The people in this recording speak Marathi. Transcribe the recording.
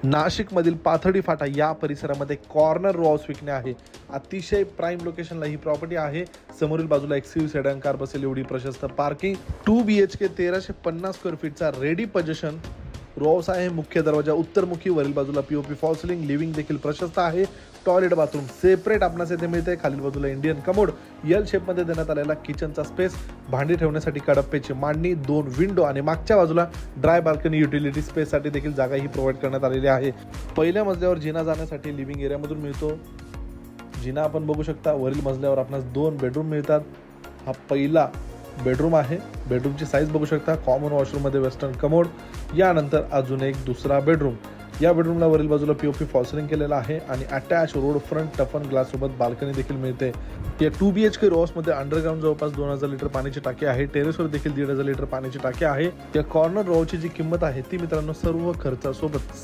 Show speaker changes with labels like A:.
A: नाशिकमधील पाथर्डी फाटा या परिसरामध्ये कॉर्नर रो हाऊस विकणे आहे। अतिशय प्राइम लोकेशनला ही प्रॉपर्टी आहे। समोरील बाजूला एक्सयूव्ही सेडान कार बसेल एवढी प्रशस्त पार्किंग, 2 BHK 1350 स्क्वेअर फीटचा रेडी पोझिशन रो हाऊस आहे। मुख्य दरवाजा उत्तरमुखी, वरील बाजूला पीओपी फॉल सिलिंग, लिव्हिंग देखील प्रशस्त आहे। टॉयलेट बाथरूम सेपरेट आपणास येथे मिळते। खालील बाजूला इंडियन कमोड, एल शेप मध्ये देण्यात आलेला किचनचा स्पेस, भांडी ठेवण्यासाठी कडप्पेची मांडणी, 2 विंडो आणि मागच्या बाजूला ड्राय बाल्कनी युटिलिटी स्पेस साठी देखील जागा ही प्रोव्हाइड करण्यात आलेली आहे। पहिल्या मजल्यावर जिना जाण्यासाठी लिव्हिंग एरिया मधून मिळतो। जिना आपण बघू शकता। वरील मजल्यावर आपणास 2 बेडरूम मिळतात। हा पहिला बेडरूम आहे। बेडरूमची साईज बघू शकता। कॉमन वॉशरूम मध्ये वेस्टर्न कमोड, यानंतर अजून एक दुसरा बेडरूम। या बेडरूमला वरील बाजूला पीओपी फॉल सिलिंग केलेला आहे आणि अटॅच रोड फ्रंट टफन ग्लास सोबत बाल्कनी देखील मिळते। या 2 BHK रो हाऊस मध्ये अंडरग्राउंड जवळपास 2000 लिटर पाण्याची टाकी आहे। टेरेसवर देखील 1500 लिटर पाण्याची टाकी आहे। या कॉर्नर रो हाऊसची जी किंमत आहे ती मित्रांनो सर्व खर्चासोबत